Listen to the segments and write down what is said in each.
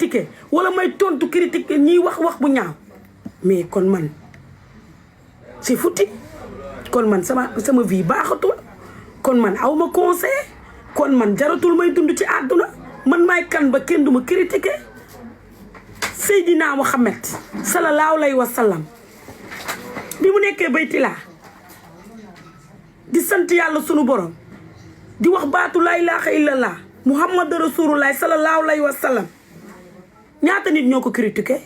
critiquer wala may tontu critiquer ñiy wax bu ñaaw mais kon man c'est foutu kon man sama vie baaxatul kon man awma conseil kon man jaratul may dund ci àdduna man maay kan ba kenn duma critiquer Seydina Muhammad sallallahu alayhi wa sallam bi mu nekkee baytilaa di sant yàlla sunu borom di wax baatu laa ilaaha illallah muhammad rasulullah sallallahu alayhi wa sallam ñaata nit ñoo ko critiqué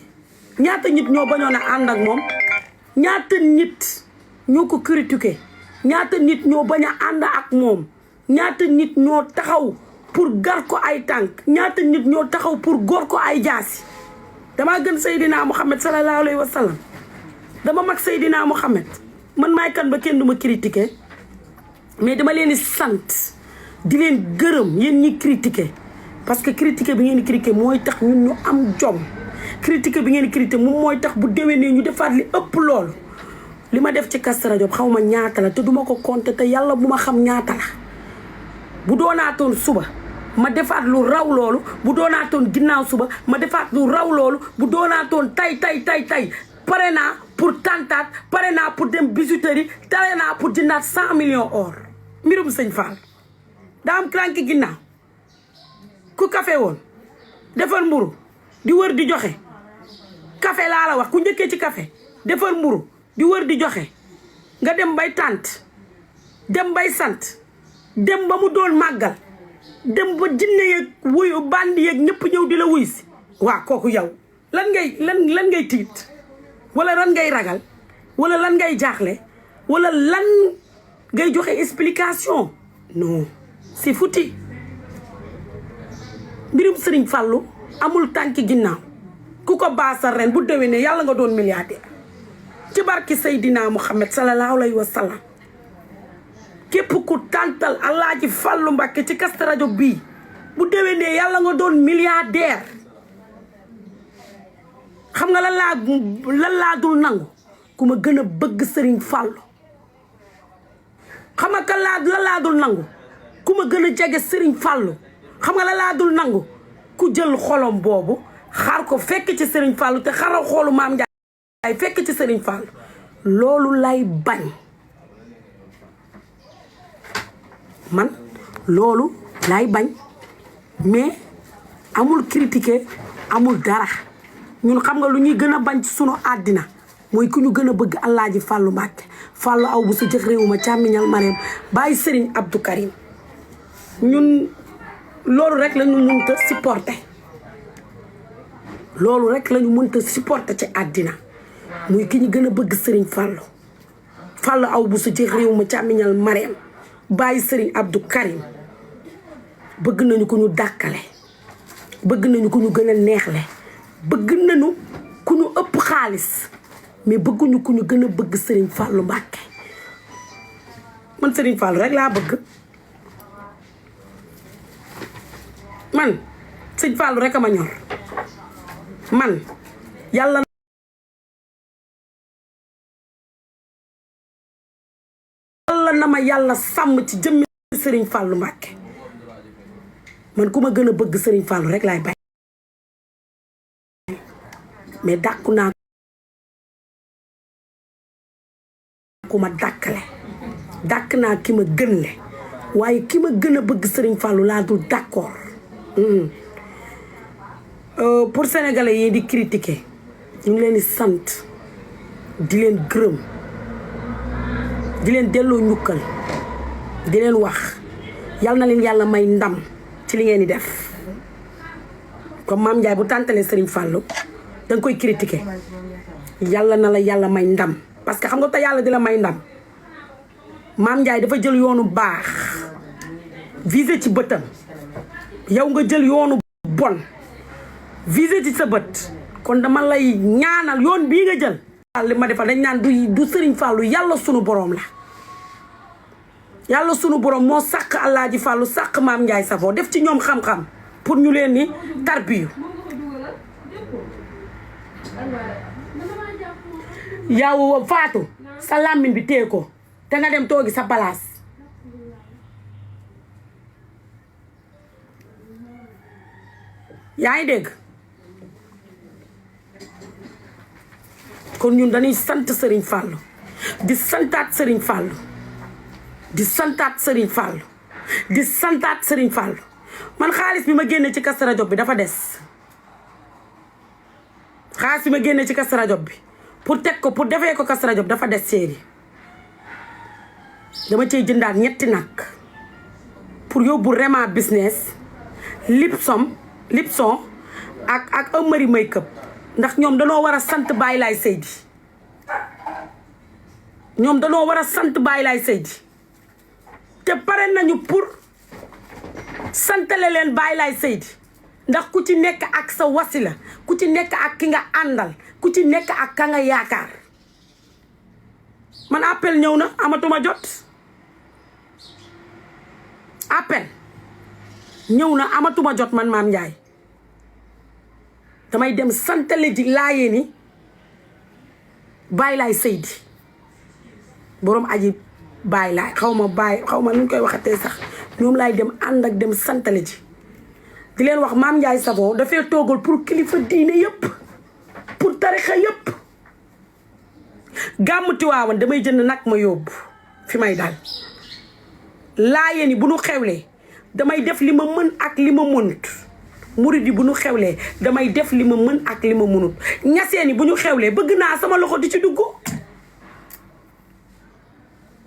ñaata nit ñoo bañoon a ànd ak moom ñaata nit ñoo ko critiqué ñaata nit ñoo bañ a ànd ak moom ñaata nit ñoo taxaw pour gar ko ay tànk ñaata nit ñoo taxaw pour góor ko ay jaasi dama gën Seydina Muhammad sallallahu alayhi wa sallam dama mag Seydina Muhammad man maay kan ba kenn du ma critiqué mais dama leen di sant di leen gërëm yéen ñi critiqué parce que critiqué bi ngeen di critiqué mooy tax ñun ñu am jom critiqué bi ngeen di critiqué moom mooy tax bu déwénee ñu defaat li ëpp loolu li ma def ci Kazu Rajab xaw ma ñaata la te duma ko compter te yàlla bu ma xam ñaata la bu doonaatoon suba ma defaat lu raw loolu bu doonaatoon ginnaaw suba ma defaat lu raw loolu bu doonaatoon tay pare naa pour tantaat pare naa pour dem bijouterie pare naa pour jëndaat 100 millions or mbirum sëñ Fall daa am crank ginnaaw ku café woon defar mburu di wër di joxe café laa la wax ku njëkkee ci café defar mburu di wër di joxe nga dem bay tànt dem bay sant dem ba mu doon màggal dem ba jinne yeeg wuyu bandi yeeg ñëpp ñëw di la wuy si waa kooku yow lan ngay tiit wala lan ngay ragal wala lan ngay jaaxle wala lan ngay joxe explication non c'est foutu mbirum Serigne Fallou amul tànki ginnaaw ku ko baasal ren bu déwénee yàlla nga doon milliardaire ci barki Seydina Muhammad sallallahu alayhi wa sallam képp ku tàntal Alaaji Fallou Mbacké ci Kazu Rajab bii bu déwénee yàlla nga doon milliardaire xam nga lan laa dul nangu ku ma gën a bëgg Serigne Fallou xam nga lan laa dul nangu ku ma gën a jege Serigne Fallou xam nga lan laa dul nangu ku jël xolom boobu xaar ko fekk ci Serigne Fallou te xaral xolu Maam Ndiaye fekk ci Serigne Fallou loolu lay bañ man loolu lay bañ mais amul critiquer amul dara ñun xam nga lu ñuy gën a bañ ci sunu àddina mooy ku ñu gën a bëgg Alaaji Fallou Mbacké Fallou aw bu sa jëx réew ma càmmiñal mareem bàyyi Serigne Abdou Karim ñun loolu rek la ñu mënta supporter loolu rek la ñu mënta supporter ci àddina muy ki ñu gën a bëgg Serigne Fallou aw bu sa jëx réew ma càmmiñal mareem bàyyi Serigne Abdou Karim bëgg nañu ko ñu dàkkale bëgg nañu ko ñu gën a neexle bëgg nañu ku ñu ëpp xaalis mais bëgguñu ku ñu gën a bëgg Serigne Fallou Mbacké man Serigne Fallou rek laa bëgg man Serigne Fallou rek a ma ñor man yàlla na ma yàlla sàmm ci jëmmi Serigne Fallou Mbacké man ku ma gën a bëgg Serigne Fallou rek laay bay mais dàkku naa ku ma dàkkale dàkk naa ki ma gën le waaye ki ma gën a bëgg Serigne Fallou laa dul d'accord pour sénégalais yi di critiquer ñu ngi leen di sant di leen gërëm di leen delloo ñukkal di leen wax yal na leen yàlla may ndam ci li ngeen di def comme Mame Ndiaye bu tàntalee Serigne Fallou danga koy critiquer yàlla na la yàlla may ndam parce que xam nga te yàlla di la may ndam Mame Ndiaye dafa jël yoonu baax visé ci bëtam yow nga jël yoonu bon visé ci sa bët kon dama lay ñaanal yoon bii nga jël li ma defal dañ naan du Serigne Fallou yàlla sunu borom la yàlla sunu borom moo sàq Alaaji Fallou sàq Mame Ndiaye Savon def ci ñoom xam-xam pour ñu leen ni tarbiyu yow Fatou sa làmmiñ bi téye ko te nga dem toogi sa palaas yaa ngi dégg kon ñun dañuy sant Serigne Fallou di santaat Serigne Fallou di santaat Serigne Fallou di santaat Serigne Fallou man xaalis bi ma génne ci Kazu Rajab bi dafa des xaalis bi ma génne ci Kazu Rajab bi pour teg ko pour defee ko Kazu Rajab dafa des séeri dama cey jëndaat ñetti nag pour yóbbu Rema business Lipson ak Amari make-up ndax ñoom danoo war a sant Baye Laye Seydi ñoom danoo war a sant Baye Laye Seydi te pare nañu pour santale leen Baye Laye Seydi ndax ku ci nekk ak sa wasila ku ci nekk ak ki nga àndal ku ci nekk ak ka nga yaakaar man appel ñëw na amatuma jot appel ñëw na amatuma jot man Mame Ndiaye damay dem santale ji laayee ni Baye Laye Seydi borom aji Baye Laye xaw ma nu ñu koy waxatee sax ñoom laay dem ànd ak dem santale ji di leen wax Mame Ndiaye Savon dafay toogal pour kilifa diine yëpp pour tarixa yëpp gàmmu Tiwaawan damay jënd nag ma yóbbu fi may dal laayee ni bu nu xewlee damay def li ma mën ak li ma mënut murid yi bu ñu xewlee damay def li ma mën ak li ma mënut ñaseen yi bu ñu xewlee bëgg naa sama loxo di ci dugg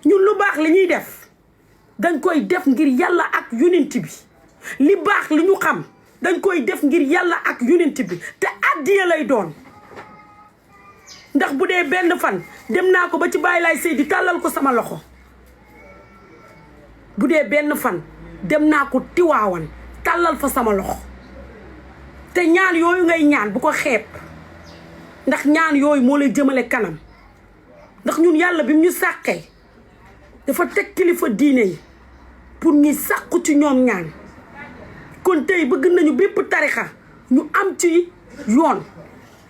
ñun lu baax li ñuy def dañ koy def ngir yàlla ak yonent bi li baax li ñu xam dañ koy def ngir yàlla ak yonent bi te addiya lay doon ndax bu dee benn fan dem naa ko ba ci Baye Laye Seydi tàllal ko sama loxo bu dee benn fan dem naa ko Tiwaawan tàllal fa sama loxo te ñaan yooyu ngay ñaan bu ko xeeb ndax ñaan yooyu moo lay jëmale kanam ndax ñun yàlla bi mu ñu sàqee dafa teg kilifa diine yi pour ñuy sàqu ci ñoom ñaan kon tey bëgg nañu bépp tarixa ñu am ci yoon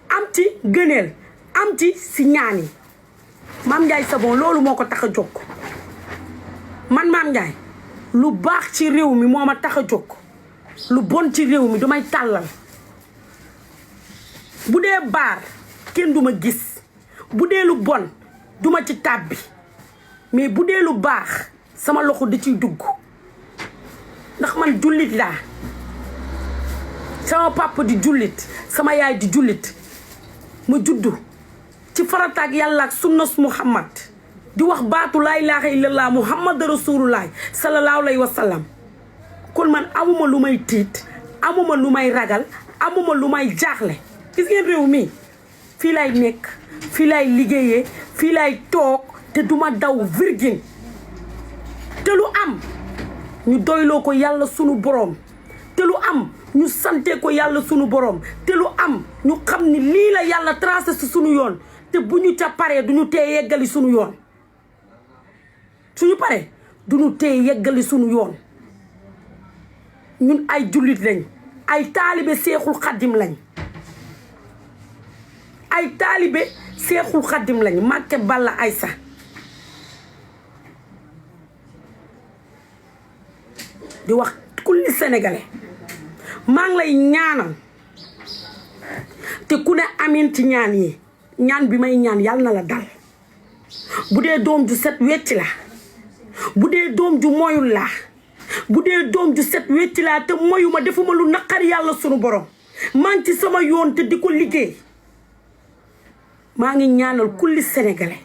am ci gëneel am ci si ñaan yi Mame Ndiaye Savon loolu moo ko tax a jóg man Mame Ndiaye lu baax ci réew mi moo ma tax a jóg lu bon ci réew mi damay tàllal bu dee baar kenn duma gis bu dee lu bon duma ci tàbbi mais bu dee lu baax sama loxo di ciy dugg ndax man jullit laa sama papa di jullit sama yaay di jullit ma juddu ci farataak yàlla ak sunnas Muhammad di wax baatu laa ilaaha illallah Muhammad rasulullah sallallahu alayhi wa sallam kon man amuma lu may tiit amuma lu may ragal amuma lu may jaaxle gis ngeen réew mi fii lay nekk fii lay liggéeyee fii lay toog te duma daw virgin te lu am ñu doyloo ko yàlla sunu borom te lu am ñu sante ko yàlla sunu borom te lu am ñu xam ni lii la yàlla tracé si sunu yoon te bu ñu ca paree du ñu tee yeggali sunu yoon suñu paree du ñu tee yeggali sunu yoon ñun ay jullit lañ ay taalibe seexul xaddim lañ ay taalibe seexul xaddim lañ Màkke Balla Aysa di wax kulli sénégalais maa ngi lay ñaanal te ku ne amin ci ñaan yi ñaan bi may ñaan yàlla na la dal bu dee doom ju set wecc la bu dee doom ju moyul la bu dee doom ju set wecc la te moyuma defuma lu naqari yàlla sunu borom maa ngi ci sama yoon te di ko liggéey maa ngi ñaanal kulli sénégalais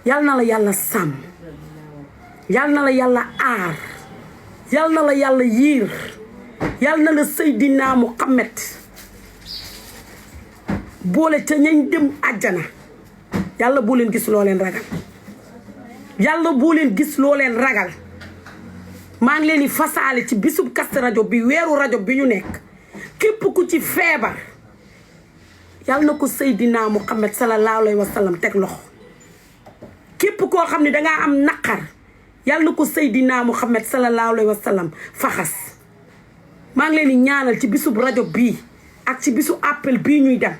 yàlla na la yàlla sàmm yàlla na la yàlla aar yàlla na la yàlla yiir yàlla na la Seydina Muhammad boole ca ñañ dem àjjana yàlla boo leen gis loo leen ragal yàlla boo leen gis loo leen ragal maa ngi leen di fasaale ci bisub Kazu Rajab bi weeru Rajab bi ñu nekk képp ku ci feebar yàlla na ko Seydina Muhammad sallallahu alayhi wa sallam teg loxo képp koo xam ne dangaa am naqar yàlla na ko Seydina Muhammad sallallahu alayhi wa sallam faxas maa ngi leen di ñaanal ci bisub Rajab bii ak ci bisu appel bii ñuy dem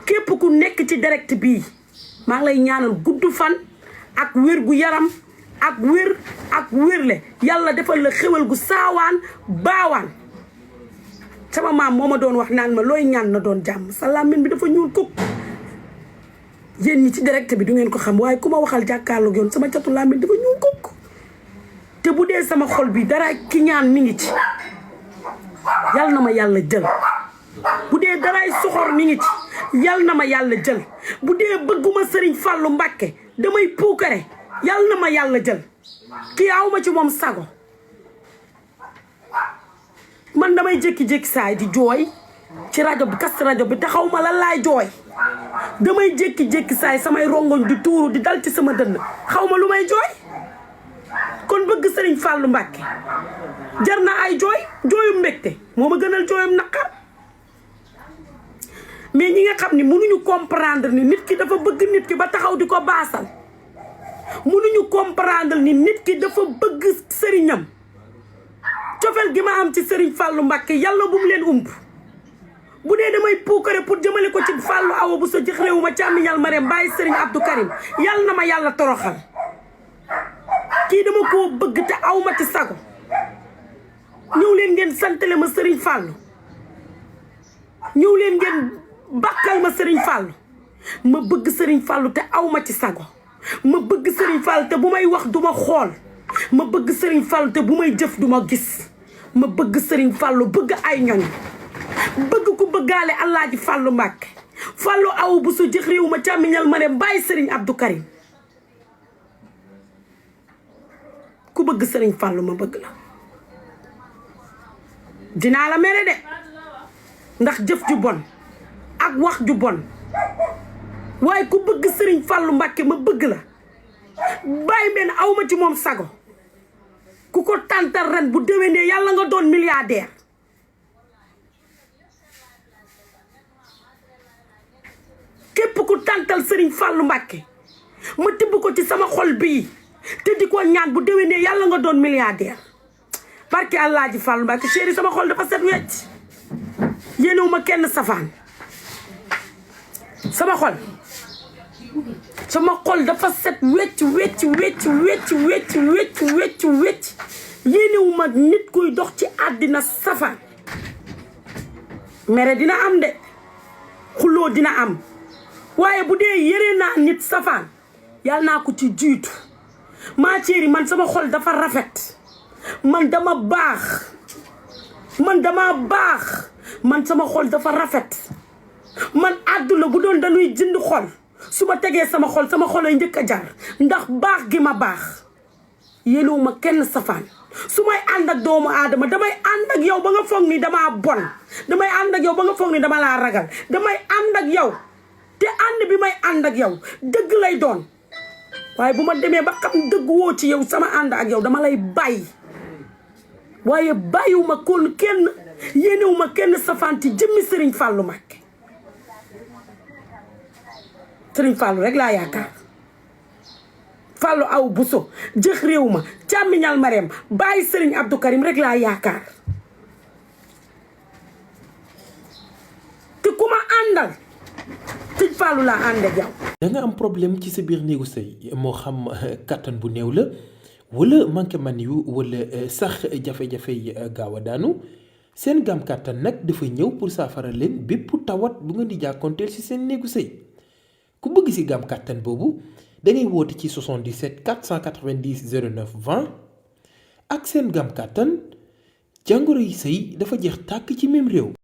képp ku nekk ci direct bii maa ngi lay ñaanal gudd fan ak wér gu yaram ak wér ak wérle yàlla defal la xéwal gu saawaan baawaan sama maam moo ma doon wax naan ma looy ñaan na doon jàmm sa làmmiñ bi dafa ñuul kuk yéen ñi ci direct bi du ngeen ko xam waaye ku ma waxal jàkkaarloog yoon sama catu làmmiñ dafa ñuul kukk te bu dee sama xol bi dara ki ñaan mi ngi ci yal na ma yàlla jël bu dee daraay soxor mi ngi ci yal na ma yàlla jël bu dee bëgguma Serigne Fallou Mbacké damay puukare yal na ma yàlla jël kii awma ci moom sago man damay jékki-jékki saay di jooy ci rajo bi kas rajo bi te xaw ma lan laay jooy damay jékki-jékki saay samay rongoñ di tuuru di dal ci sama dënn xaw ma lu may jooy kon bëgg Serigne Fallou Mbacké jar na ay jooy jooyum mbégte moo ma gënal jooyum naqar mais ñi nga xam ni mënuñu comprendre ni nit ki dafa bëgg nit ki ba taxaw di ko baasal mënuñu comprendre ni nit ki dafa bëgg sëriñam cofeel gi ma am ci Serigne Fallou Mbacké yàlla bu mu leen ump bu dee damay puukare pour jëmale ko ci Fallou Awa bu sa jëx réewu ma càmmiñal Marème bàyyi Serigne Abdou Karim yàlla na ma yàlla toroxal kii dama koo bëgg te aw ma ci sago ñëw leen ngeen santale ma Serigne Fallou ñëw leen ngeen bakkal ma Serigne Fallou ma bëgg Serigne Fallou te aw ma ci sago ma bëgg Serigne Fallou te bu may wax duma xool ma bëgg Serigne Fallou te bu may jëf duma gis ma bëgg Serigne Fallou bëgg ay ñoñ bëgg ku bëggaale Alaaji Fallou Mbacké Fallou Awa bu sa jëx réewu ma càmmiñal ma ne bàyyi Serigne Abdou Karim ku bëgg Serigne Fallou ma bëgg la dinaa la mere de ndax jëf ju bon ak wax ju bon waaye ku bëgg Serigne Fallou Mbacké ma bëgg la bàyyi benn awma ci moom sago ku ko tàntal ren bu déwénee yàlla nga doon milliardaire képp ku tàntal Serigne Fallou Mbacké ma tibb ko ci sama xol bii te di ko ñaan bu déwénee yàlla nga doon milliardaire barke Alaaji Fallou Mbacké chéri sama xol dafa set wecc yéenewuma kenn safaan sama xol dafa set wecc yéenewuma nit kuy dox ci àddina safaan mere dina am de xuloo dina am waaye bu dee yére naa nit safaan yàlla naa ko ci jiitu maa chéri man sama xol dafa rafet man dama baax man sama xol dafa rafet man àdduna bu doon dañuy jënd xol su ma tegee sama xol ay njëkk a jar ndax baax gi ma baax yéenewuma kenn safaan su may ànd ak doomu aadama damay ànd ak yow ba nga foog ni damaa bon damay ànd ak yow ba nga foog ni dama laa ragal damay ànd ak yow te ànd bi may ànd ak yow dëgg lay doon waaye bu ma demee ba xam dëgg woo ci yow sama ànd ak yow dama lay bàyyi waaye bàyyiwuma kon kenn yéenewuma kenn safaan ci jëmmi Serigne Fallou Mbacké Serigne Fallou rek laa yaakaar Fallou Awa Bousso jëx réew ma càmmiñal Marème bàyyi Serigne Abdou Karim rek laa yaakaar te ku ma àndal Serigne Fallou laa ànd ak yow. da nga am problème ci sa biir néegu sëy moo xam kattan bu néew la wala manqué man yu wala sax jafe-jafe yi gaaw a daanu seen gam kattan nag dafa ñëw pour saafara leen bépp tawat bu nga di jàkkoonteel ci seen néegu sëy ku bëgg ci gam kattan boobu da ngay woote ci 77 490 09 20 ak seen gam kattan jàngoro yi sëy dafa jeex tàkk ci même réew.